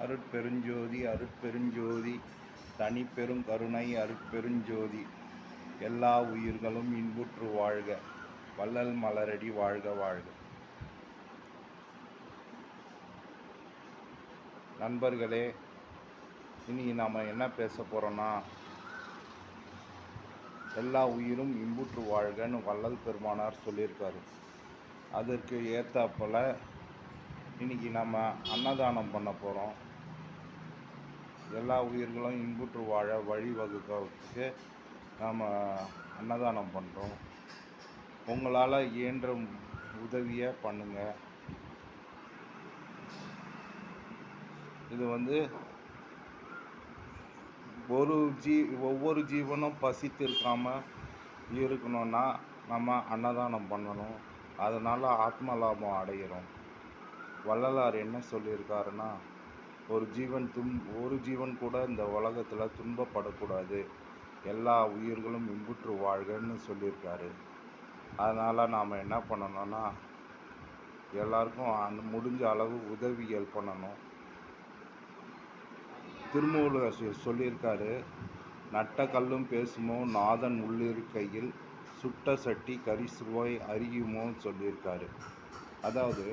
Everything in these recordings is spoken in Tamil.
அருட்பெருஞ்சோதி அருட்பெருஞ்சோதி தனிப்பெரும் கருணை அருட்பெருஞ்சோதி. எல்லா உயிர்களும் இன்புற்று வாழ்க, வள்ளல் மலரடி வாழ்க வாழ்க. நண்பர்களே, இனி நாம் என்ன பேச போகிறோன்னா, எல்லா உயிரும் இன்புற்று வாழ்கன்னு வள்ளல் பெருமானார் சொல்லியிருக்காரு. அதற்கு ஏற்றாப்போல் இன்றைக்கி நம்ம அன்னதானம் பண்ண போகிறோம். எல்லா உயிர்களும் இன்புற்று வாழ வழிவகுக்கிறதுக்கு நாம் அன்னதானம் பண்ணுறோம். உங்களால் இயன்ற உதவியை பண்ணுங்கள். இது ஒவ்வொரு ஜீவனும் பசித்திருக்காமல் இருக்கணும்னா நம்ம அன்னதானம் பண்ணணும். அதனால் ஆத்ம லாபம் அடைகிறோம். வள்ளலார் என்ன சொல்லியிருக்காருன்னா, ஒரு ஜீவன் கூட இந்த உலகத்தில் துன்பப்படக்கூடாது, எல்லா உயிர்களும் இன்புற்று வாழ்கன்னு சொல்லியிருக்காரு. அதனால் நாம் என்ன பண்ணணும்னா, எல்லாருக்கும் முடிஞ்ச அளவு உதவிகள் பண்ணணும். திருமூலர் சொல்லியிருக்காரு, நட்ட கல்லும் பேசுமோ நாதன் உள்ளிருக்கையில், சுட்ட சட்டி கரிசுவை அறியுமோன்னு சொல்லியிருக்காரு. அதாவது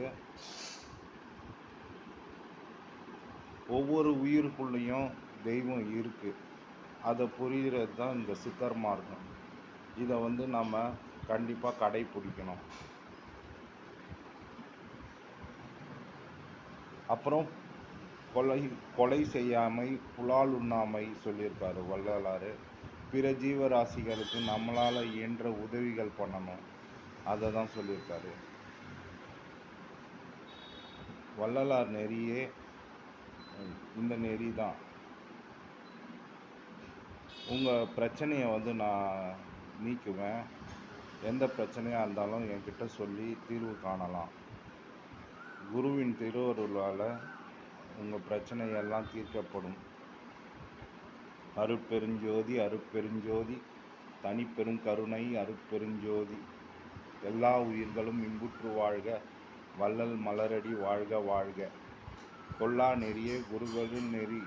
ஒவ்வொரு உயிருக்குள்ளேயும் தெய்வம் இருக்குது. அதை புரிகிறது தான் இந்த சித்தர் மார்க்கம். இதை நம்ம கண்டிப்பாக கடைப்பிடிக்கணும். அப்புறம் கொலை செய்யாமை புலால் உண்ணாமை சொல்லியிருக்காரு வள்ளலார். பிற ஜீவராசிகளுக்கு நம்மளால் இயன்ற உதவிகள் பண்ணணும், அதை தான் சொல்லியிருக்காரு. வள்ளலார் நெறியே இந்த நெறி தான். உங்கள் பிரச்சனையை நான் நீக்குவேன். எந்த பிரச்சனையாக இருந்தாலும் என்கிட்ட சொல்லி தீர்வு காணலாம். குருவின் திருவருளால் உங்கள் பிரச்சனையெல்லாம் தீர்க்கப்படும். அருட்பெருஞ்சோதி அருட்பெருஞ்சோதி தனிப்பெரும் கருணை அருட்பெருஞ்சோதி. எல்லா உயிர்களும் இன்புற்று வாழ்க, வள்ளல் மலரடி வாழ்க வாழ்க. கொல்லா நெறியே குருகளின் நெறி